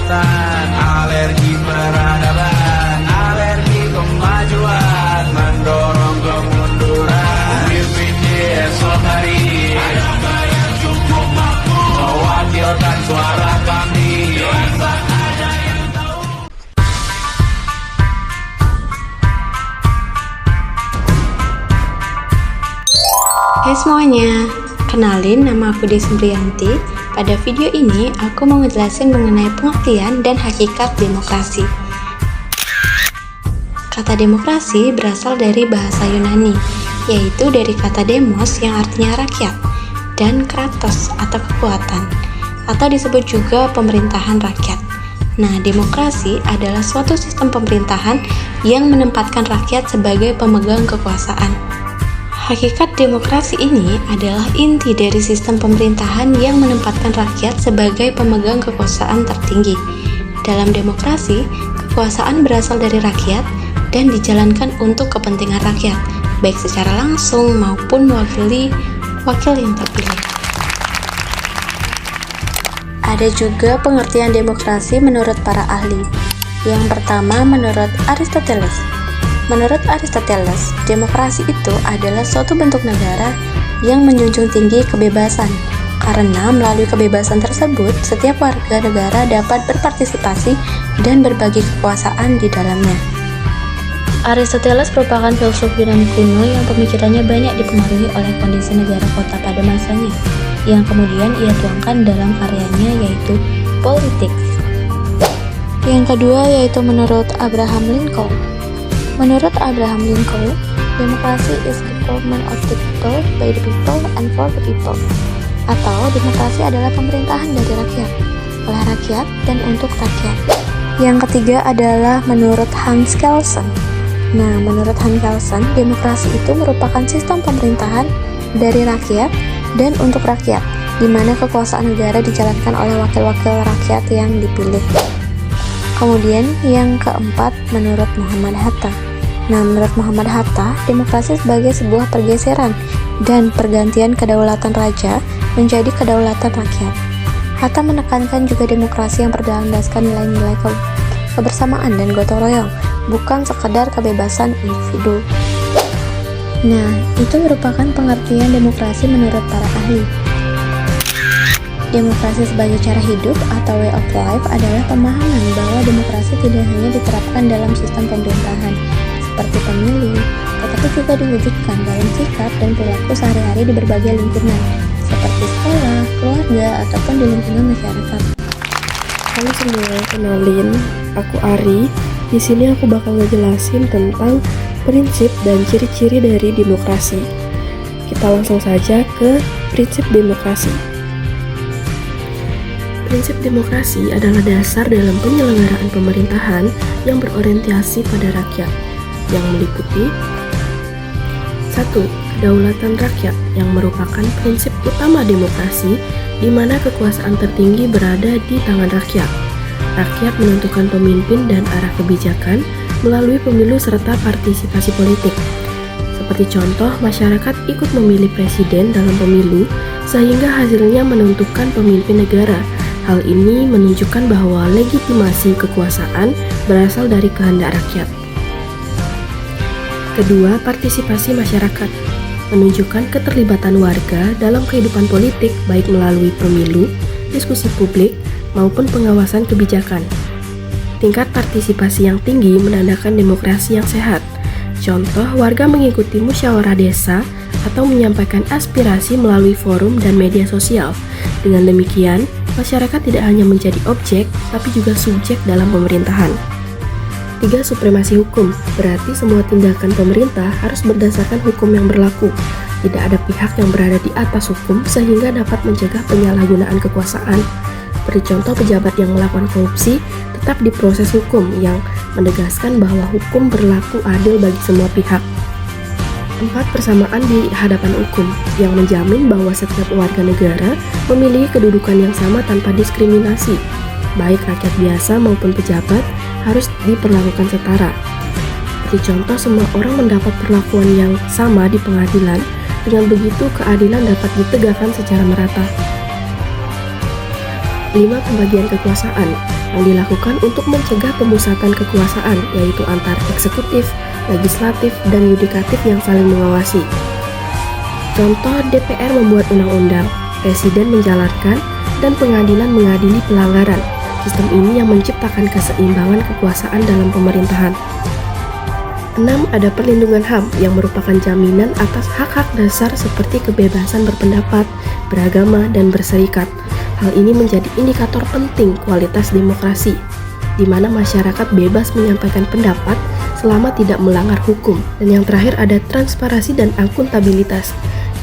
kekuatan, alergi peradaban, alergi kemajuan, mendorong kemunduran. Pemimpin di esok hari ada yang cukup mampu mewakilkan suara kami. Ada yang tahu. Hai semuanya, kenalin nama aku Desi Brianti. Pada video ini aku mau ngejelasin mengenai pengertian dan hakikat demokrasi. Kata demokrasi berasal dari bahasa Yunani, yaitu dari kata demos yang artinya rakyat, dan kratos atau kekuatan, atau disebut juga pemerintahan rakyat. Nah, demokrasi adalah suatu sistem pemerintahan yang menempatkan rakyat sebagai pemegang kekuasaan. Hakikat demokrasi ini adalah inti dari sistem pemerintahan yang menempatkan rakyat sebagai pemegang kekuasaan tertinggi. Dalam demokrasi, kekuasaan berasal dari rakyat dan dijalankan untuk kepentingan rakyat, baik secara langsung maupun mewakili wakil yang terpilih. Ada juga pengertian demokrasi menurut para ahli. Yang pertama menurut Aristoteles. Menurut Aristoteles, demokrasi itu adalah suatu bentuk negara yang menjunjung tinggi kebebasan, karena melalui kebebasan tersebut, setiap warga negara dapat berpartisipasi dan berbagi kekuasaan di dalamnya. Aristoteles merupakan filsuf Yunani kuno yang pemikirannya banyak dipengaruhi oleh kondisi negara kota pada masanya, yang kemudian ia tuangkan dalam karyanya yaitu Politics. Yang kedua yaitu menurut Abraham Lincoln. Menurut Abraham Lincoln, demokrasi is the government of the people, by the people, and for the people. Atau demokrasi adalah pemerintahan dari rakyat, oleh rakyat, dan untuk rakyat. Yang ketiga adalah menurut Hans Kelsen. Nah, menurut Hans Kelsen, demokrasi itu merupakan sistem pemerintahan dari rakyat dan untuk rakyat, di mana kekuasaan negara dijalankan oleh wakil-wakil rakyat yang dipilih. Kemudian yang keempat menurut Muhammad Hatta. Nah, menurut Muhammad Hatta, demokrasi sebagai sebuah pergeseran dan pergantian kedaulatan raja menjadi kedaulatan rakyat. Hatta menekankan juga demokrasi yang berlandaskan nilai-nilai kebersamaan dan gotong royong, bukan sekedar kebebasan individu. Nah, itu merupakan pengertian demokrasi menurut para ahli. Demokrasi sebagai cara hidup atau way of life adalah pemahaman bahwa demokrasi tidak hanya diterapkan dalam sistem pemerintahan seperti pemilu, tetapi juga diwujudkan dalam sikap dan perilaku sehari-hari di berbagai lingkungan seperti sekolah, keluarga, ataupun di lingkungan masyarakat. Halo semua, kenalin, aku Ari. Di sini aku bakal ngejelasin tentang prinsip dan ciri-ciri dari demokrasi. Kita langsung saja ke prinsip demokrasi. Prinsip demokrasi adalah dasar dalam penyelenggaraan pemerintahan yang berorientasi pada rakyat, yang meliputi 1. Kedaulatan rakyat, yang merupakan prinsip utama demokrasi, di mana kekuasaan tertinggi berada di tangan rakyat. Rakyat menentukan pemimpin dan arah kebijakan melalui pemilu serta partisipasi politik. Seperti contoh, masyarakat ikut memilih presiden dalam pemilu, sehingga hasilnya menentukan pemimpin negara. Hal ini menunjukkan bahwa legitimasi kekuasaan berasal dari kehendak rakyat. Kedua, partisipasi masyarakat menunjukkan keterlibatan warga dalam kehidupan politik baik melalui pemilu, diskusi publik, maupun pengawasan kebijakan. Tingkat partisipasi yang tinggi menandakan demokrasi yang sehat. Contoh, warga mengikuti musyawarah desa atau menyampaikan aspirasi melalui forum dan media sosial. Dengan demikian, masyarakat tidak hanya menjadi objek, tapi juga subjek dalam pemerintahan. 3. Supremasi hukum, berarti semua tindakan pemerintah harus berdasarkan hukum yang berlaku. Tidak ada pihak yang berada di atas hukum sehingga dapat mencegah penyalahgunaan kekuasaan. Seperti contoh, pejabat yang melakukan korupsi tetap diproses hukum yang menegaskan bahwa hukum berlaku adil bagi semua pihak. 4. Persamaan di hadapan hukum, yang menjamin bahwa setiap warga negara memiliki kedudukan yang sama tanpa diskriminasi. Baik rakyat biasa maupun pejabat harus diperlakukan setara. Seperti contoh, semua orang mendapat perlakuan yang sama di pengadilan. Dengan begitu, keadilan dapat ditegakkan secara merata. 5. Pembagian kekuasaan yang dilakukan untuk mencegah pemusatan kekuasaan, yaitu antar eksekutif, legislatif, dan yudikatif yang saling mengawasi. Contoh, DPR membuat undang-undang, Presiden menjalankan, dan pengadilan mengadili pelanggaran. Sistem ini yang menciptakan keseimbangan kekuasaan dalam pemerintahan. 6. Ada perlindungan HAM yang merupakan jaminan atas hak-hak dasar seperti kebebasan berpendapat, beragama, dan berserikat. Hal ini menjadi indikator penting kualitas demokrasi, di mana masyarakat bebas menyampaikan pendapat selama tidak melanggar hukum. Dan yang terakhir ada transparansi dan akuntabilitas,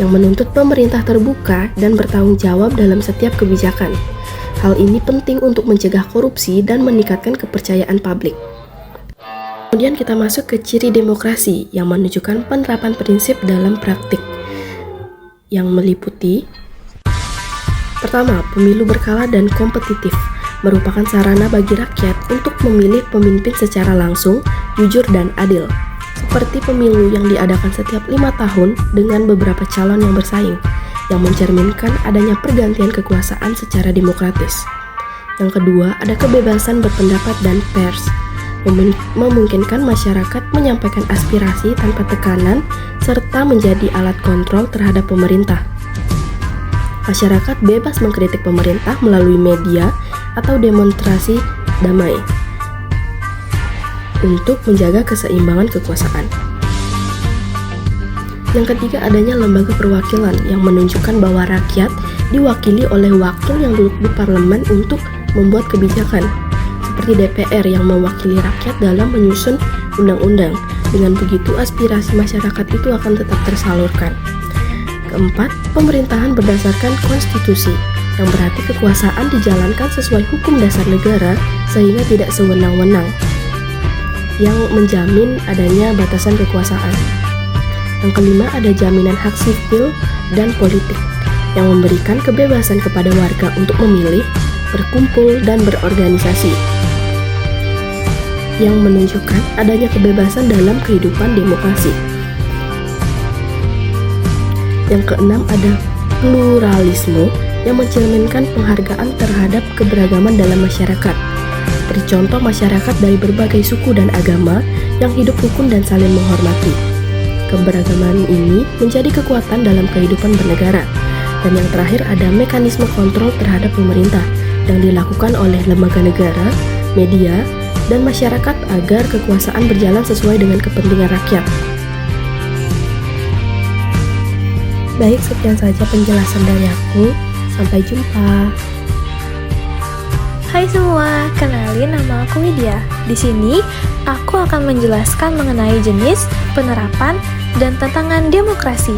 yang menuntut pemerintah terbuka dan bertanggung jawab dalam setiap kebijakan. Hal ini penting untuk mencegah korupsi dan meningkatkan kepercayaan publik. Kemudian kita masuk ke ciri demokrasi yang menunjukkan penerapan prinsip dalam praktik, yang meliputi: pertama, pemilu berkala dan kompetitif merupakan sarana bagi rakyat untuk memilih pemimpin secara langsung, jujur, dan adil, seperti pemilu yang diadakan setiap 5 tahun dengan beberapa calon yang bersaing, yang mencerminkan adanya pergantian kekuasaan secara demokratis. Yang kedua, ada kebebasan berpendapat dan pers, memungkinkan masyarakat menyampaikan aspirasi tanpa tekanan serta menjadi alat kontrol terhadap pemerintah. Masyarakat bebas mengkritik pemerintah melalui media atau demonstrasi damai untuk menjaga keseimbangan kekuasaan. Yang ketiga, adanya lembaga perwakilan yang menunjukkan bahwa rakyat diwakili oleh wakil yang duduk di parlemen untuk membuat kebijakan, seperti DPR yang mewakili rakyat dalam menyusun undang-undang. Dengan begitu, aspirasi masyarakat itu akan tetap tersalurkan. Keempat, pemerintahan berdasarkan konstitusi, yang berarti kekuasaan dijalankan sesuai hukum dasar negara sehingga tidak sewenang-wenang, yang menjamin adanya batasan kekuasaan. Yang kelima, ada jaminan hak sipil dan politik, yang memberikan kebebasan kepada warga untuk memilih, berkumpul, dan berorganisasi, yang menunjukkan adanya kebebasan dalam kehidupan demokrasi. Yang keenam, ada pluralisme yang mencerminkan penghargaan terhadap keberagaman dalam masyarakat. Seperti contoh, masyarakat dari berbagai suku dan agama yang hidup rukun dan saling menghormati. Keberagaman ini menjadi kekuatan dalam kehidupan bernegara. Dan yang terakhir, ada mekanisme kontrol terhadap pemerintah yang dilakukan oleh lembaga negara, media, dan masyarakat agar kekuasaan berjalan sesuai dengan kepentingan rakyat. Baik, sekian saja penjelasan dari aku. Sampai jumpa. Hai semua, kenalin nama aku Widya. Di sini aku akan menjelaskan mengenai jenis, penerapan, dan tantangan demokrasi.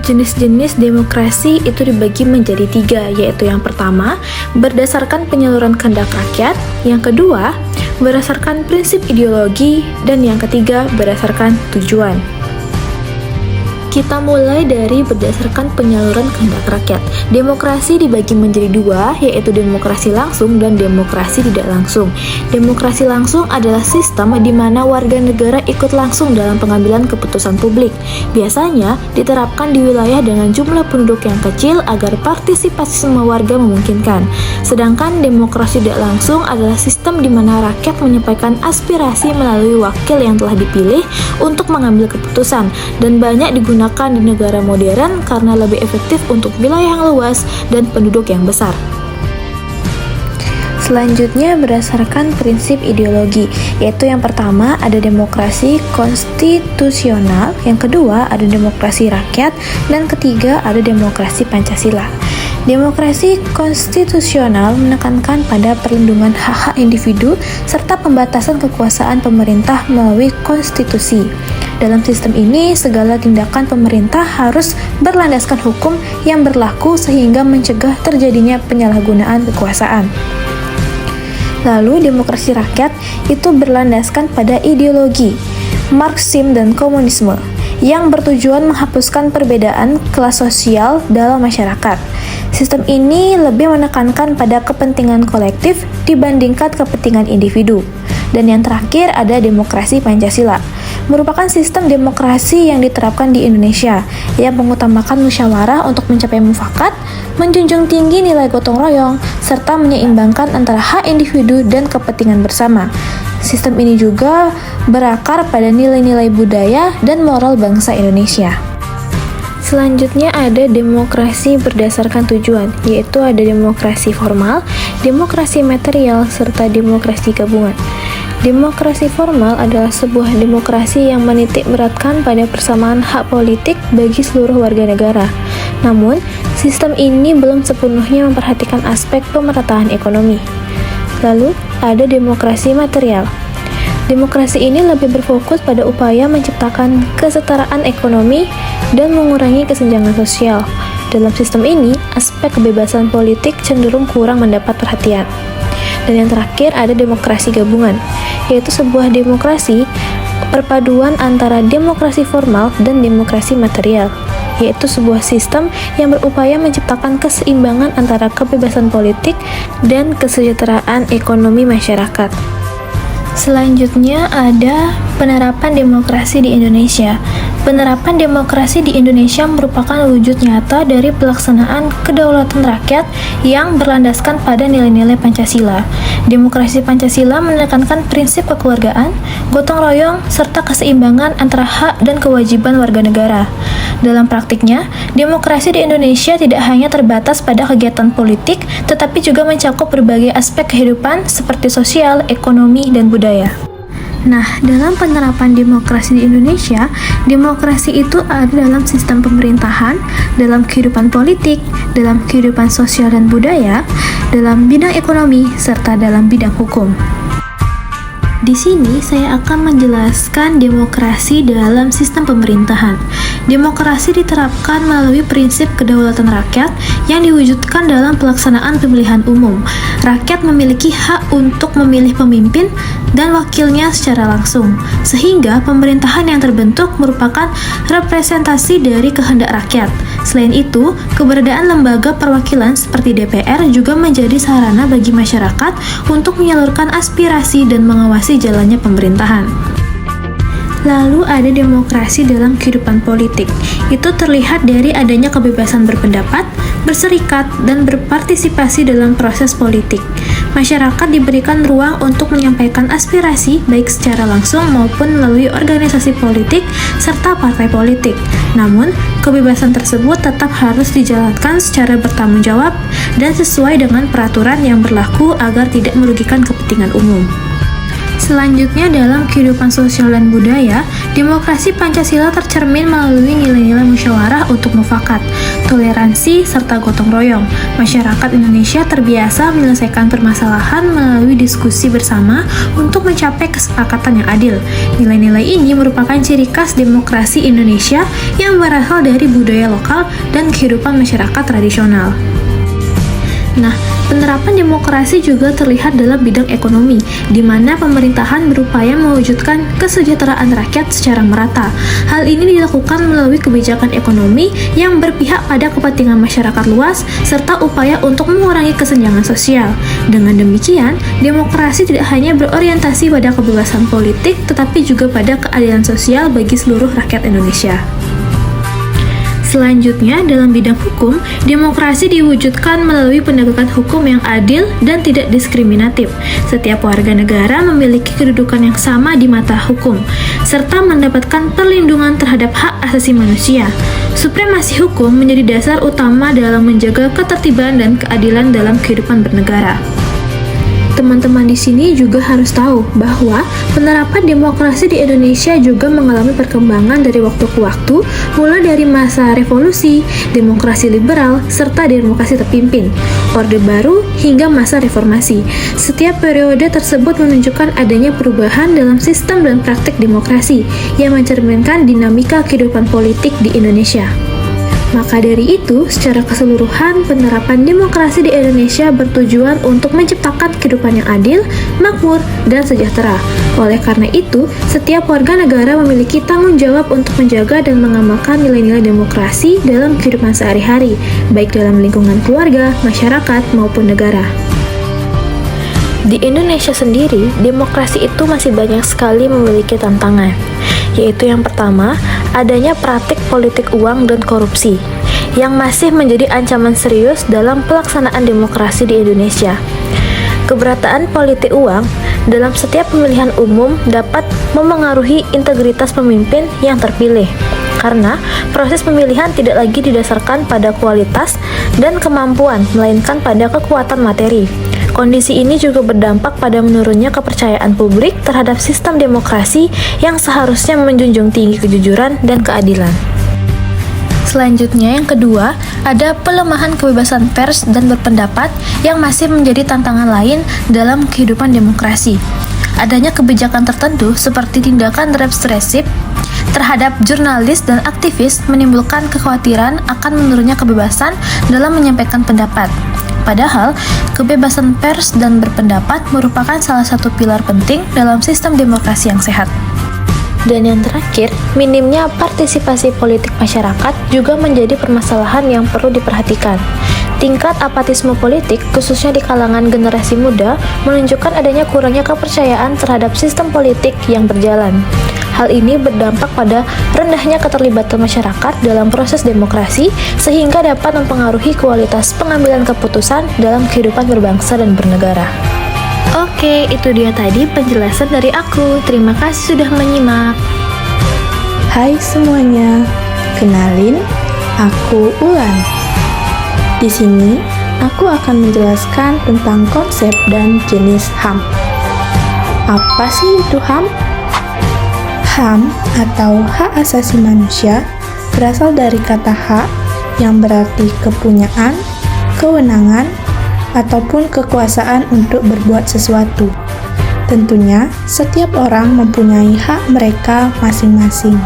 Jenis-jenis demokrasi itu dibagi menjadi 3, yaitu yang pertama, berdasarkan penyaluran kehendak rakyat, yang kedua, berdasarkan prinsip ideologi, dan yang ketiga, berdasarkan tujuan. Kita mulai dari berdasarkan penyaluran kehendak rakyat. Demokrasi dibagi menjadi 2, yaitu demokrasi langsung dan demokrasi tidak langsung. Demokrasi langsung adalah sistem di mana warga negara ikut langsung dalam pengambilan keputusan publik. Biasanya diterapkan di wilayah dengan jumlah penduduk yang kecil agar partisipasi semua warga memungkinkan. Sedangkan demokrasi tidak langsung adalah sistem di mana rakyat menyampaikan aspirasi melalui wakil yang telah dipilih untuk mengambil keputusan, dan banyak digunakan di negara modern karena lebih efektif untuk wilayah yang luas dan penduduk yang besar. Selanjutnya berdasarkan prinsip ideologi, yaitu yang pertama ada demokrasi konstitusional, yang kedua ada demokrasi rakyat, dan ketiga ada demokrasi Pancasila. Demokrasi konstitusional menekankan pada perlindungan hak-hak individu serta pembatasan kekuasaan pemerintah melalui konstitusi. Dalam sistem ini, segala tindakan pemerintah harus berlandaskan hukum yang berlaku sehingga mencegah terjadinya penyalahgunaan kekuasaan. Lalu, demokrasi rakyat itu berlandaskan pada ideologi Marxisme dan komunisme yang bertujuan menghapuskan perbedaan kelas sosial dalam masyarakat. Sistem ini lebih menekankan pada kepentingan kolektif dibandingkan kepentingan individu. Dan yang terakhir ada demokrasi Pancasila. merupakan sistem demokrasi yang diterapkan di Indonesia, yang mengutamakan musyawarah untuk mencapai mufakat, menjunjung tinggi nilai gotong royong, serta menyeimbangkan antara hak individu dan kepentingan bersama. Sistem ini juga berakar pada nilai-nilai budaya dan moral bangsa Indonesia. Selanjutnya ada demokrasi berdasarkan tujuan, yaitu ada demokrasi formal, demokrasi material, serta demokrasi gabungan. Demokrasi formal adalah sebuah demokrasi yang menitik beratkan pada persamaan hak politik bagi seluruh warga negara. Namun, sistem ini belum sepenuhnya memperhatikan aspek pemerataan ekonomi. Lalu, ada demokrasi material. Demokrasi ini lebih berfokus pada upaya menciptakan kesetaraan ekonomi dan mengurangi kesenjangan sosial. Dalam sistem ini, aspek kebebasan politik cenderung kurang mendapat perhatian. Dan yang terakhir ada demokrasi gabungan, yaitu sebuah demokrasi perpaduan antara demokrasi formal dan demokrasi material, yaitu sebuah sistem yang berupaya menciptakan keseimbangan antara kebebasan politik dan kesejahteraan ekonomi masyarakat. Selanjutnya ada penerapan demokrasi di Indonesia. Penerapan demokrasi di Indonesia merupakan wujud nyata dari pelaksanaan kedaulatan rakyat yang berlandaskan pada nilai-nilai Pancasila. Demokrasi Pancasila menekankan prinsip kekeluargaan, gotong royong, serta keseimbangan antara hak dan kewajiban warga negara. Dalam praktiknya, demokrasi di Indonesia tidak hanya terbatas pada kegiatan politik, tetapi juga mencakup berbagai aspek kehidupan seperti sosial, ekonomi, dan budaya. Nah, dalam penerapan demokrasi di Indonesia, demokrasi itu ada dalam sistem pemerintahan, dalam kehidupan politik, dalam kehidupan sosial dan budaya, dalam bidang ekonomi, serta dalam bidang hukum. Di sini saya akan menjelaskan demokrasi dalam sistem pemerintahan. Demokrasi diterapkan melalui prinsip kedaulatan rakyat yang diwujudkan dalam pelaksanaan pemilihan umum. Rakyat memiliki hak untuk memilih pemimpin dan wakilnya secara langsung, sehingga pemerintahan yang terbentuk merupakan representasi dari kehendak rakyat. Selain itu, keberadaan lembaga perwakilan seperti DPR juga menjadi sarana bagi masyarakat untuk menyalurkan aspirasi dan mengawasi jalannya pemerintahan. Lalu ada demokrasi dalam kehidupan politik. Itu terlihat dari adanya kebebasan berpendapat, berserikat, dan berpartisipasi dalam proses politik. Masyarakat diberikan ruang untuk menyampaikan aspirasi baik secara langsung maupun melalui organisasi politik serta partai politik. Namun, kebebasan tersebut tetap harus dijalankan secara bertanggung jawab dan sesuai dengan peraturan yang berlaku agar tidak merugikan kepentingan umum. Selanjutnya, dalam kehidupan sosial dan budaya, demokrasi Pancasila tercermin melalui nilai-nilai musyawarah untuk mufakat, toleransi, serta gotong royong. Masyarakat Indonesia terbiasa menyelesaikan permasalahan melalui diskusi bersama untuk mencapai kesepakatan yang adil. Nilai-nilai ini merupakan ciri khas demokrasi Indonesia yang berasal dari budaya lokal dan kehidupan masyarakat tradisional. Nah, penerapan demokrasi juga terlihat dalam bidang ekonomi, di mana pemerintahan berupaya mewujudkan kesejahteraan rakyat secara merata. Hal ini dilakukan melalui kebijakan ekonomi yang berpihak pada kepentingan masyarakat luas, serta upaya untuk mengurangi kesenjangan sosial. Dengan demikian, demokrasi tidak hanya berorientasi pada kebebasan politik, tetapi juga pada keadilan sosial bagi seluruh rakyat Indonesia. Selanjutnya, dalam bidang hukum, demokrasi diwujudkan melalui penegakan hukum yang adil dan tidak diskriminatif. Setiap warga negara memiliki kedudukan yang sama di mata hukum, serta mendapatkan perlindungan terhadap hak asasi manusia. Supremasi hukum menjadi dasar utama dalam menjaga ketertiban dan keadilan dalam kehidupan bernegara. Teman-teman di sini juga harus tahu bahwa penerapan demokrasi di Indonesia juga mengalami perkembangan dari waktu ke waktu, mulai dari masa revolusi, demokrasi liberal, serta demokrasi terpimpin, orde baru, hingga masa reformasi. Setiap periode tersebut menunjukkan adanya perubahan dalam sistem dan praktik demokrasi yang mencerminkan dinamika kehidupan politik di Indonesia. Maka dari itu, secara keseluruhan, penerapan demokrasi di Indonesia bertujuan untuk menciptakan kehidupan yang adil, makmur, dan sejahtera. Oleh karena itu, setiap warga negara memiliki tanggung jawab untuk menjaga dan mengamalkan nilai-nilai demokrasi dalam kehidupan sehari-hari, baik dalam lingkungan keluarga, masyarakat, maupun negara. Di Indonesia sendiri, demokrasi itu masih banyak sekali memiliki tantangan. yaitu yang pertama, adanya praktik politik uang dan korupsi, yang masih menjadi ancaman serius dalam pelaksanaan demokrasi di Indonesia. Keberadaan politik uang dalam setiap pemilihan umum dapat memengaruhi integritas pemimpin yang terpilih, karena proses pemilihan tidak lagi didasarkan pada kualitas dan kemampuan, melainkan pada kekuatan materi. Kondisi ini juga berdampak pada menurunnya kepercayaan publik terhadap sistem demokrasi yang seharusnya menjunjung tinggi kejujuran dan keadilan. Selanjutnya, yang kedua, ada pelemahan kebebasan pers dan berpendapat yang masih menjadi tantangan lain dalam kehidupan demokrasi. Adanya kebijakan tertentu seperti tindakan represif terhadap jurnalis dan aktivis menimbulkan kekhawatiran akan menurunnya kebebasan dalam menyampaikan pendapat. Padahal, kebebasan pers dan berpendapat merupakan salah satu pilar penting dalam sistem demokrasi yang sehat. Dan yang terakhir, minimnya partisipasi politik masyarakat juga menjadi permasalahan yang perlu diperhatikan. Tingkat apatisme politik, khususnya di kalangan generasi muda, menunjukkan adanya kurangnya kepercayaan terhadap sistem politik yang berjalan. Hal ini berdampak pada rendahnya keterlibatan masyarakat dalam proses demokrasi, sehingga dapat mempengaruhi kualitas pengambilan keputusan dalam kehidupan berbangsa dan bernegara. Oke, itu dia tadi penjelasan dari aku. Terima kasih sudah menyimak. Hai semuanya, kenalin, aku Ulan. Di sini, aku akan menjelaskan tentang konsep dan jenis HAM. Apa sih itu HAM? HAM atau hak asasi manusia berasal dari kata hak yang berarti kepunyaan, kewenangan, ataupun kekuasaan untuk berbuat sesuatu. Tentunya, setiap orang mempunyai hak mereka masing-masing.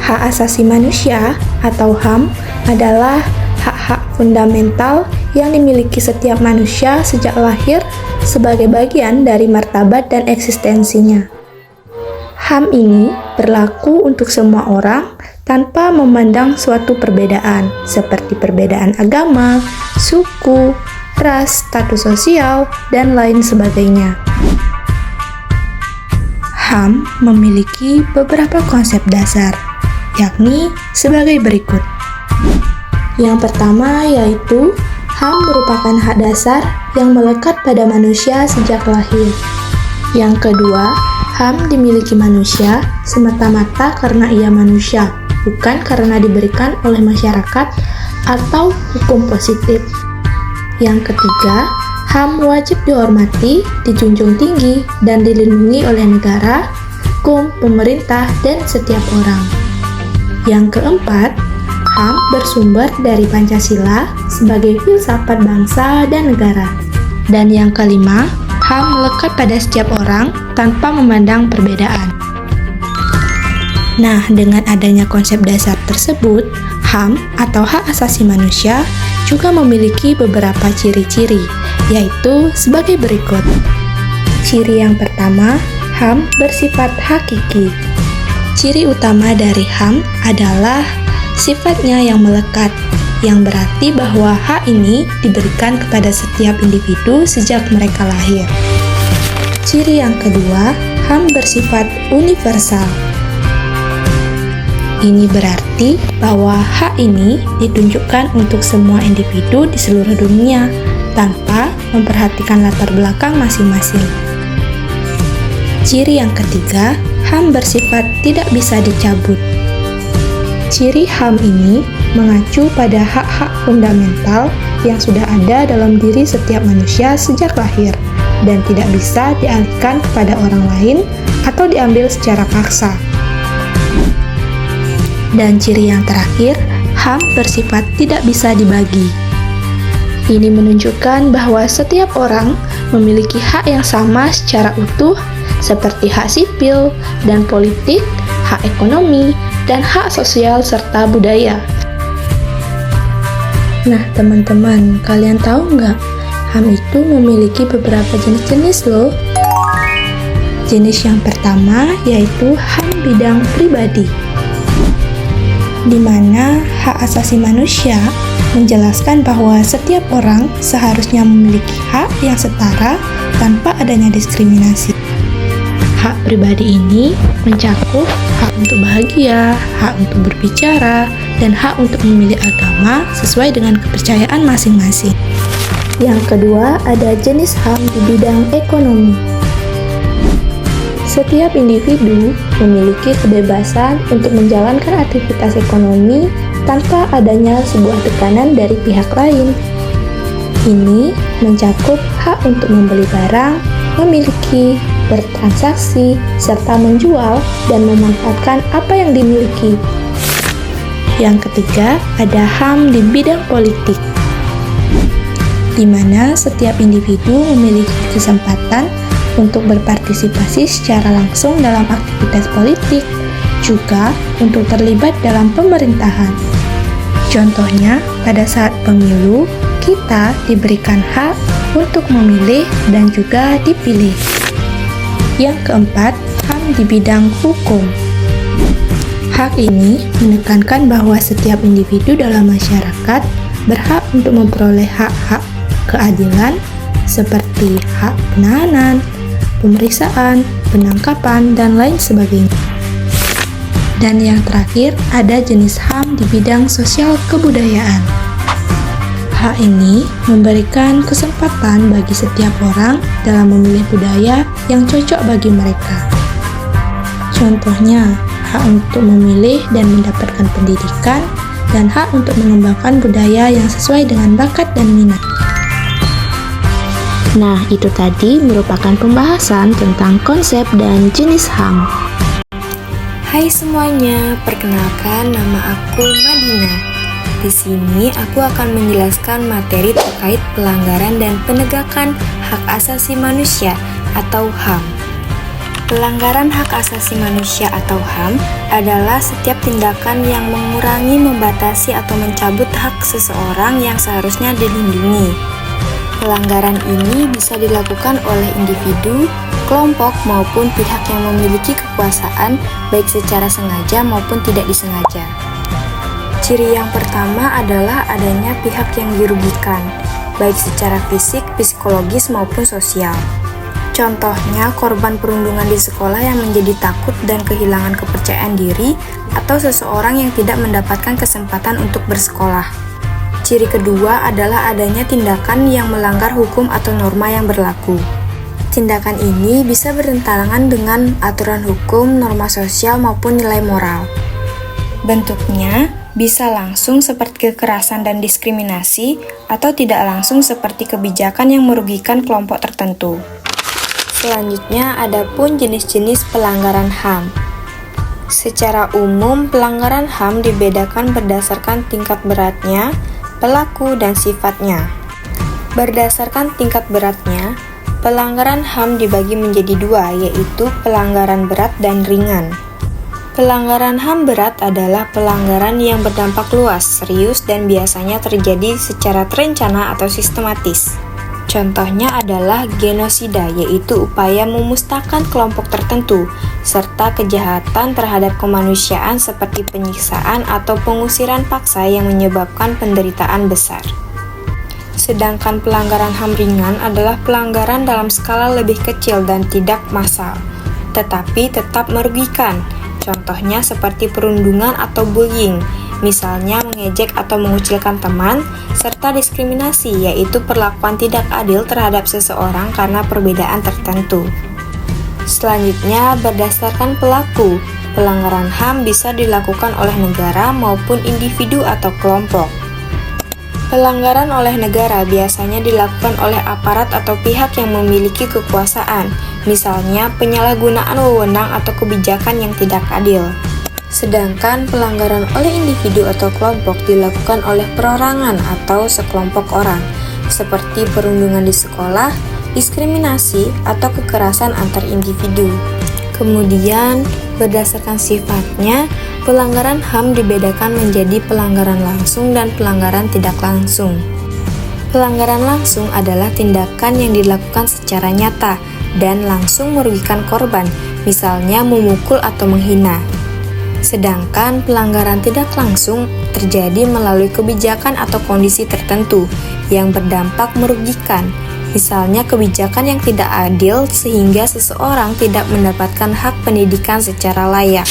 Hak asasi manusia atau HAM adalah hak-hak fundamental yang dimiliki setiap manusia sejak lahir sebagai bagian dari martabat dan eksistensinya. HAM ini berlaku untuk semua orang tanpa memandang suatu perbedaan, seperti perbedaan agama, suku, ras, status sosial, dan lain sebagainya. HAM memiliki beberapa konsep dasar, yakni sebagai berikut. Yang pertama yaitu HAM merupakan hak dasar yang melekat pada manusia sejak lahir. Yang kedua, HAM dimiliki manusia semata-mata karena ia manusia, bukan karena diberikan oleh masyarakat atau hukum positif. Yang ketiga, HAM wajib dihormati, dijunjung tinggi, dan dilindungi oleh negara, hukum, pemerintah, dan setiap orang. Yang keempat, HAM bersumber dari Pancasila sebagai filsafat bangsa dan negara. Dan yang kelima, HAM melekat pada setiap orang tanpa memandang perbedaan. Nah, dengan adanya konsep dasar tersebut, HAM atau hak asasi manusia juga memiliki beberapa ciri-ciri, yaitu sebagai berikut. Ciri yang pertama, HAM bersifat hakiki. Ciri utama dari HAM adalah sifatnya yang melekat, yang berarti bahwa hak ini diberikan kepada setiap individu sejak mereka lahir. Ciri yang kedua, HAM bersifat universal. Ini berarti bahwa hak ini ditunjukkan untuk semua individu di seluruh dunia tanpa memperhatikan latar belakang masing-masing. Ciri yang ketiga, HAM bersifat tidak bisa dicabut. Ciri HAM ini mengacu pada hak-hak fundamental yang sudah ada dalam diri setiap manusia sejak lahir dan tidak bisa dialihkan kepada orang lain atau diambil secara paksa. Dan ciri yang terakhir, HAM bersifat tidak bisa dibagi. Ini menunjukkan bahwa setiap orang memiliki hak yang sama secara utuh, seperti hak sipil dan politik, hak ekonomi, dan hak sosial serta budaya. Nah teman-teman, kalian tahu nggak? HAM itu memiliki beberapa jenis-jenis loh. Jenis yang pertama yaitu HAM bidang pribadi, di mana hak asasi manusia menjelaskan bahwa setiap orang seharusnya memiliki hak yang setara tanpa adanya diskriminasi. Hak pribadi ini mencakup hak untuk bahagia, hak untuk berbicara, dan hak untuk memilih agama sesuai dengan kepercayaan masing-masing. Yang kedua, ada jenis HAM di bidang ekonomi. Setiap individu memiliki kebebasan untuk menjalankan aktivitas ekonomi tanpa adanya sebuah tekanan dari pihak lain. Ini mencakup hak untuk membeli barang, memiliki, bertransaksi, serta menjual dan memanfaatkan apa yang dimiliki. Yang ketiga, ada HAM di bidang politik, di mana setiap individu memiliki kesempatan untuk berpartisipasi secara langsung dalam aktivitas politik, juga untuk terlibat dalam pemerintahan. Contohnya, pada saat pemilu, kita diberikan hak untuk memilih dan juga dipilih. Yang keempat, HAM di bidang hukum. Hak ini menekankan bahwa setiap individu dalam masyarakat berhak untuk memperoleh hak-hak keadilan seperti hak penahanan, pemeriksaan, penangkapan, dan lain sebagainya. Dan yang terakhir, ada jenis HAM di bidang sosial kebudayaan. Hak ini memberikan kesempatan bagi setiap orang dalam memilih budaya yang cocok bagi mereka. Contohnya, hak untuk memilih dan mendapatkan pendidikan, dan hak untuk mengembangkan budaya yang sesuai dengan bakat dan minat. Nah, itu tadi merupakan pembahasan tentang konsep dan jenis HAM. Hai semuanya, perkenalkan nama aku Madina. Di sini aku akan menjelaskan materi terkait pelanggaran dan penegakan hak asasi manusia atau HAM. Pelanggaran hak asasi manusia atau HAM adalah setiap tindakan yang mengurangi, membatasi, atau mencabut hak seseorang yang seharusnya dilindungi. Pelanggaran ini bisa dilakukan oleh individu, kelompok, maupun pihak yang memiliki kekuasaan, baik secara sengaja maupun tidak disengaja. Ciri yang pertama adalah adanya pihak yang dirugikan, baik secara fisik, psikologis, maupun sosial. Contohnya, korban perundungan di sekolah yang menjadi takut dan kehilangan kepercayaan diri, atau seseorang yang tidak mendapatkan kesempatan untuk bersekolah. Ciri kedua adalah adanya tindakan yang melanggar hukum atau norma yang berlaku. Tindakan ini bisa bertentangan dengan aturan hukum, norma sosial, maupun nilai moral. Bentuknya bisa langsung seperti kekerasan dan diskriminasi, atau tidak langsung seperti kebijakan yang merugikan kelompok tertentu. Selanjutnya, ada pun jenis-jenis pelanggaran HAM. Secara umum, pelanggaran HAM dibedakan berdasarkan tingkat beratnya, pelaku, dan sifatnya. Berdasarkan tingkat beratnya, pelanggaran HAM dibagi menjadi dua, yaitu pelanggaran berat dan ringan. Pelanggaran HAM berat adalah pelanggaran yang berdampak luas, serius, dan biasanya terjadi secara terencana atau sistematis. Contohnya adalah genosida, yaitu upaya memusnahkan kelompok tertentu, serta kejahatan terhadap kemanusiaan seperti penyiksaan atau pengusiran paksa yang menyebabkan penderitaan besar. Sedangkan pelanggaran HAM ringan adalah pelanggaran dalam skala lebih kecil dan tidak massal, tetapi tetap merugikan. Contohnya seperti perundungan atau bullying, misalnya mengejek atau mengucilkan teman, serta diskriminasi, yaitu perlakuan tidak adil terhadap seseorang karena perbedaan tertentu. Selanjutnya, berdasarkan pelaku, pelanggaran HAM bisa dilakukan oleh negara maupun individu atau kelompok. Pelanggaran oleh negara biasanya dilakukan oleh aparat atau pihak yang memiliki kekuasaan, misalnya penyalahgunaan wewenang atau kebijakan yang tidak adil. Sedangkan pelanggaran oleh individu atau kelompok dilakukan oleh perorangan atau sekelompok orang, seperti perundungan di sekolah, diskriminasi, atau kekerasan antar individu. Kemudian, berdasarkan sifatnya, pelanggaran HAM dibedakan menjadi pelanggaran langsung dan pelanggaran tidak langsung. Pelanggaran langsung adalah tindakan yang dilakukan secara nyata dan langsung merugikan korban, misalnya memukul atau menghina. Sedangkan pelanggaran tidak langsung terjadi melalui kebijakan atau kondisi tertentu yang berdampak merugikan, Misalnya kebijakan yang tidak adil sehingga seseorang tidak mendapatkan hak pendidikan secara layak.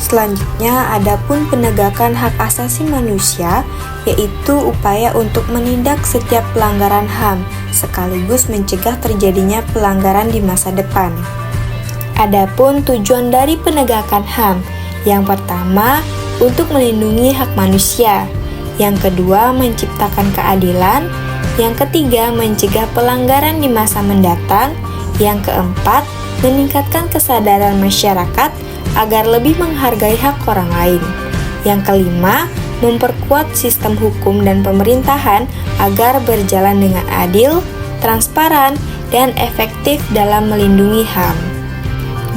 Selanjutnya, adapun penegakan hak asasi manusia, yaitu upaya untuk menindak setiap pelanggaran HAM, sekaligus mencegah terjadinya pelanggaran di masa depan. Adapun tujuan dari penegakan HAM, yang pertama, untuk melindungi hak manusia, yang kedua, menciptakan keadilan, yang ketiga, mencegah pelanggaran di masa mendatang, yang keempat, meningkatkan kesadaran masyarakat agar lebih menghargai hak orang lain. Yang kelima, memperkuat sistem hukum dan pemerintahan agar berjalan dengan adil, transparan, dan efektif dalam melindungi HAM.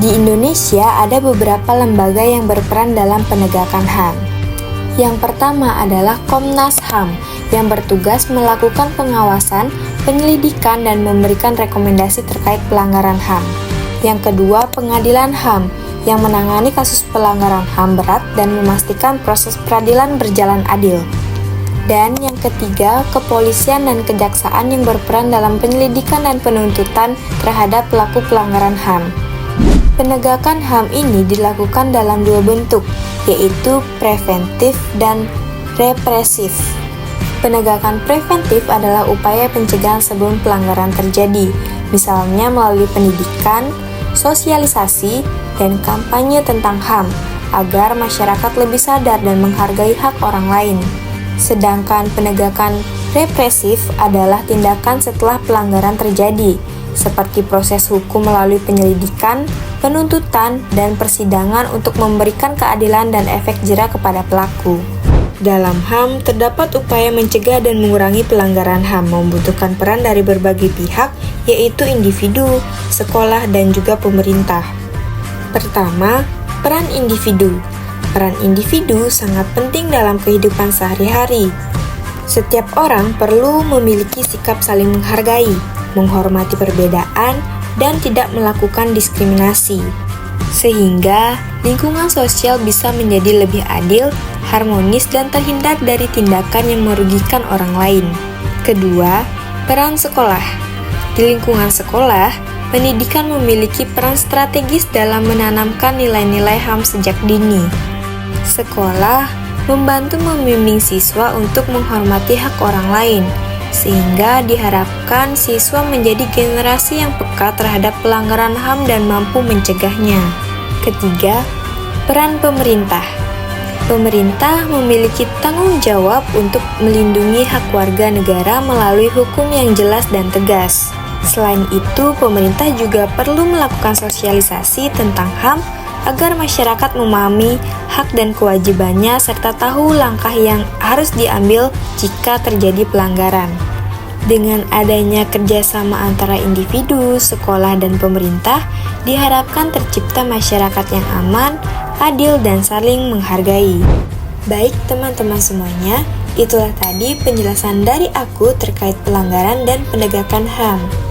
Di Indonesia ada beberapa lembaga yang berperan dalam penegakan HAM. Yang pertama adalah Komnas HAM yang bertugas melakukan pengawasan, penyelidikan, dan memberikan rekomendasi terkait pelanggaran HAM. Yang kedua, Pengadilan HAM yang menangani kasus pelanggaran HAM berat dan memastikan proses peradilan berjalan adil. Dan yang ketiga, kepolisian dan kejaksaan yang berperan dalam penyelidikan dan penuntutan terhadap pelaku pelanggaran HAM. Penegakan HAM ini dilakukan dalam dua bentuk, yaitu preventif dan represif. Penegakan preventif adalah upaya pencegahan sebelum pelanggaran terjadi, misalnya melalui pendidikan, sosialisasi, dan kampanye tentang HAM, agar masyarakat lebih sadar dan menghargai hak orang lain. Sedangkan penegakan represif adalah tindakan setelah pelanggaran terjadi, seperti proses hukum melalui penyelidikan, penuntutan, dan persidangan untuk memberikan keadilan dan efek jera kepada pelaku. Dalam HAM, terdapat upaya mencegah dan mengurangi pelanggaran HAM membutuhkan peran dari berbagai pihak, yaitu individu, sekolah, dan juga pemerintah. Pertama, peran individu. Peran individu sangat penting dalam kehidupan sehari-hari. Setiap orang perlu memiliki sikap saling menghargai, menghormati perbedaan, dan tidak melakukan diskriminasi, sehingga lingkungan sosial bisa menjadi lebih adil, harmonis, dan terhindar dari tindakan yang merugikan orang lain. Kedua, peran sekolah. Di lingkungan sekolah, pendidikan memiliki peran strategis dalam menanamkan nilai-nilai HAM sejak dini. Sekolah membantu membimbing siswa untuk menghormati hak orang lain, sehingga diharapkan siswa menjadi generasi yang peka terhadap pelanggaran HAM dan mampu mencegahnya. Ketiga, peran pemerintah. Pemerintah memiliki tanggung jawab untuk melindungi hak warga negara melalui hukum yang jelas dan tegas. Selain itu, pemerintah juga perlu melakukan sosialisasi tentang HAM agar masyarakat memahami hak dan kewajibannya serta tahu langkah yang harus diambil jika terjadi pelanggaran. Dengan adanya kerjasama antara individu, sekolah, dan pemerintah, diharapkan tercipta masyarakat yang aman, adil, dan saling menghargai. Baik teman-teman semuanya, itulah tadi penjelasan dari aku terkait pelanggaran dan penegakan HAM.